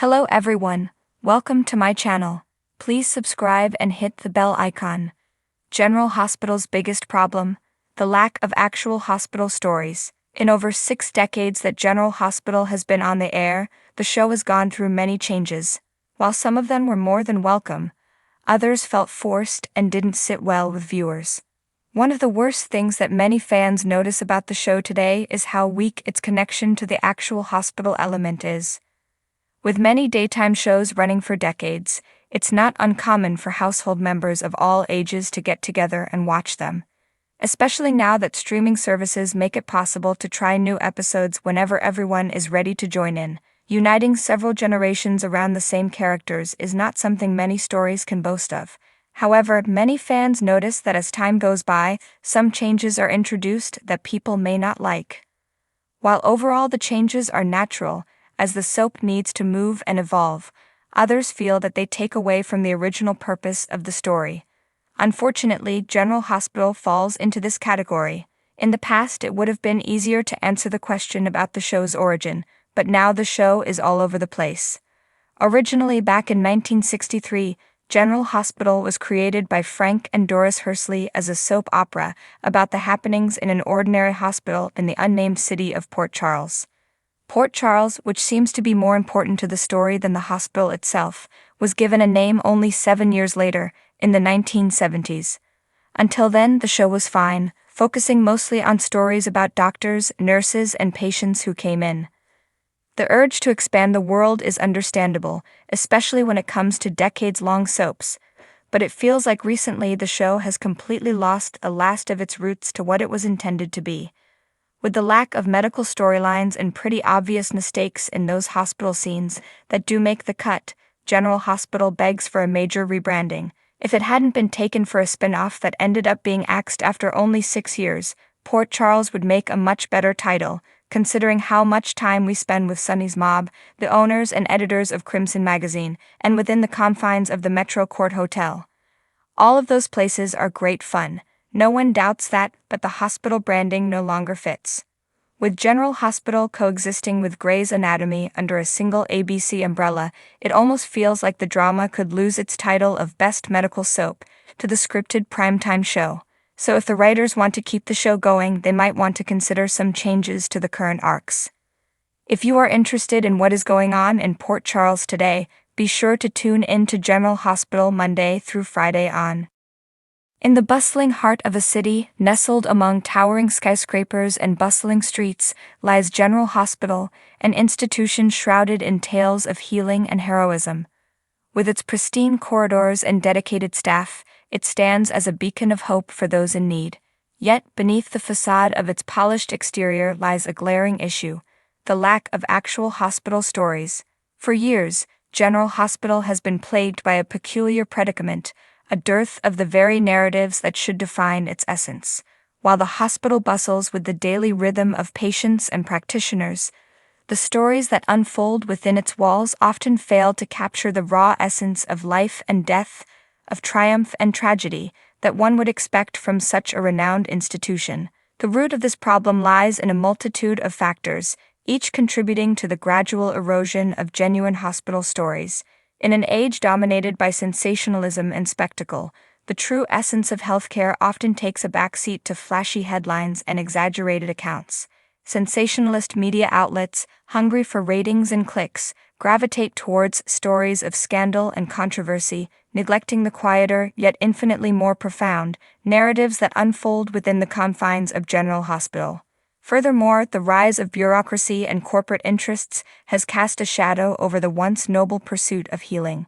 Hello everyone, welcome to my channel. Please subscribe and hit the bell icon. General Hospital's biggest problem: the lack of actual hospital stories. In over 6 decades that General Hospital has been on the air, the show has gone through many changes. While some of them were more than welcome, others felt forced and didn't sit well with viewers. One of the worst things that many fans notice about the show today is how weak its connection to the actual hospital element is. With many daytime shows running for decades, it's not uncommon for household members of all ages to get together and watch them. Especially now that streaming services make it possible to try new episodes whenever everyone is ready to join in. Uniting several generations around the same characters is not something many stories can boast of. However, many fans notice that as time goes by, some changes are introduced that people may not like. While overall the changes are natural, as the soap needs to move and evolve, others feel that they take away from the original purpose of the story. Unfortunately, General Hospital falls into this category. In the past, it would have been easier to answer the question about the show's origin, but now the show is all over the place. Originally back in 1963, General Hospital was created by Frank and Doris Hersley as a soap opera about the happenings in an ordinary hospital in the unnamed city of Port Charles. Port Charles, which seems to be more important to the story than the hospital itself, was given a name only 7 years later, in the 1970s. Until then, the show was fine, focusing mostly on stories about doctors, nurses, and patients who came in. The urge to expand the world is understandable, especially when it comes to decades-long soaps, but it feels like recently the show has completely lost the last of its roots to what it was intended to be. With the lack of medical storylines and pretty obvious mistakes in those hospital scenes that do make the cut, General Hospital begs for a major rebranding. If it hadn't been taken for a spin-off that ended up being axed after only 6 years, Port Charles would make a much better title, considering how much time we spend with Sonny's Mob, the owners and editors of Crimson Magazine, and within the confines of the Metro Court Hotel. All of those places are great fun. No one doubts that, but the hospital branding no longer fits. With General Hospital coexisting with Grey's Anatomy under a single ABC umbrella, it almost feels like the drama could lose its title of Best Medical Soap to the scripted primetime show. So if the writers want to keep the show going, they might want to consider some changes to the current arcs. If you are interested in what is going on in Port Charles today, be sure to tune in to General Hospital Monday through Friday on. In the bustling heart of a city, nestled among towering skyscrapers and bustling streets, lies General Hospital, an institution shrouded in tales of healing and heroism. With its pristine corridors and dedicated staff, it stands as a beacon of hope for those in need. Yet, beneath the facade of its polished exterior lies a glaring issue: the lack of actual hospital stories. For years, General Hospital has been plagued by a peculiar predicament: a dearth of the very narratives that should define its essence. While the hospital bustles with the daily rhythm of patients and practitioners, the stories that unfold within its walls often fail to capture the raw essence of life and death, of triumph and tragedy, that one would expect from such a renowned institution. The root of this problem lies in a multitude of factors, each contributing to the gradual erosion of genuine hospital stories. In an age dominated by sensationalism and spectacle, the true essence of healthcare often takes a backseat to flashy headlines and exaggerated accounts. Sensationalist media outlets, hungry for ratings and clicks, gravitate towards stories of scandal and controversy, neglecting the quieter, yet infinitely more profound, narratives that unfold within the confines of General Hospital. Furthermore, the rise of bureaucracy and corporate interests has cast a shadow over the once noble pursuit of healing.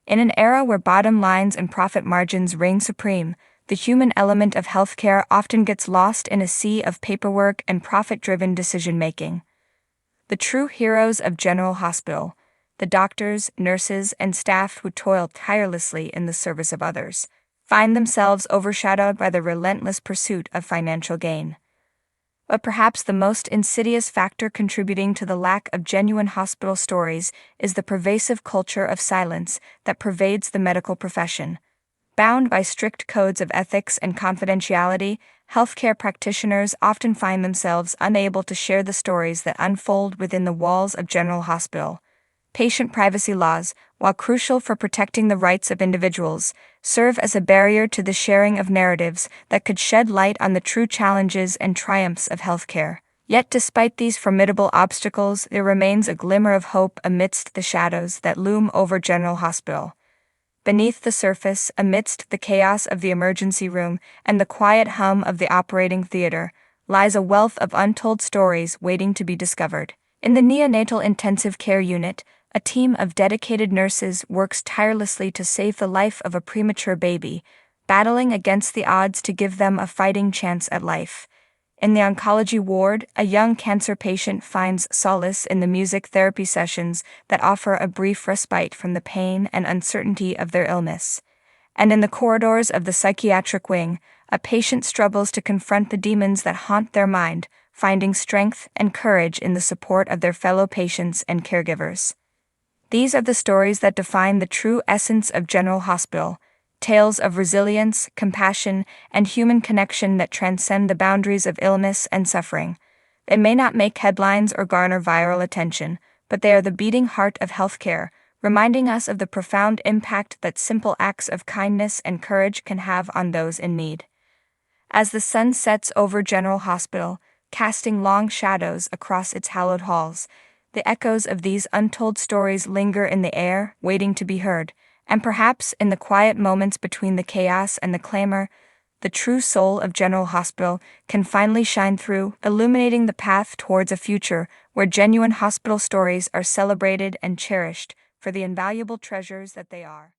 In an era where bottom lines and profit margins reign supreme, the human element of healthcare often gets lost in a sea of paperwork and profit-driven decision-making. The true heroes of General Hospital, the doctors, nurses, and staff who toil tirelessly in the service of others, find themselves overshadowed by the relentless pursuit of financial gain. But perhaps the most insidious factor contributing to the lack of genuine hospital stories is the pervasive culture of silence that pervades the medical profession. Bound by strict codes of ethics and confidentiality, healthcare practitioners often find themselves unable to share the stories that unfold within the walls of General Hospital. Patient privacy laws, while crucial for protecting the rights of individuals, serve as a barrier to the sharing of narratives that could shed light on the true challenges and triumphs of healthcare. Yet despite these formidable obstacles, there remains a glimmer of hope amidst the shadows that loom over General Hospital. Beneath the surface, amidst the chaos of the emergency room and the quiet hum of the operating theater, lies a wealth of untold stories waiting to be discovered. In the neonatal intensive care unit, a team of dedicated nurses works tirelessly to save the life of a premature baby, battling against the odds to give them a fighting chance at life. In the oncology ward, a young cancer patient finds solace in the music therapy sessions that offer a brief respite from the pain and uncertainty of their illness. And in the corridors of the psychiatric wing, a patient struggles to confront the demons that haunt their mind, finding strength and courage in the support of their fellow patients and caregivers. These are the stories that define the true essence of General Hospital, tales of resilience, compassion, and human connection that transcend the boundaries of illness and suffering. They may not make headlines or garner viral attention, but they are the beating heart of healthcare, reminding us of the profound impact that simple acts of kindness and courage can have on those in need. As the sun sets over General Hospital, casting long shadows across its hallowed halls, the echoes of these untold stories linger in the air, waiting to be heard, and perhaps in the quiet moments between the chaos and the clamor, the true soul of General Hospital can finally shine through, illuminating the path towards a future where genuine hospital stories are celebrated and cherished for the invaluable treasures that they are.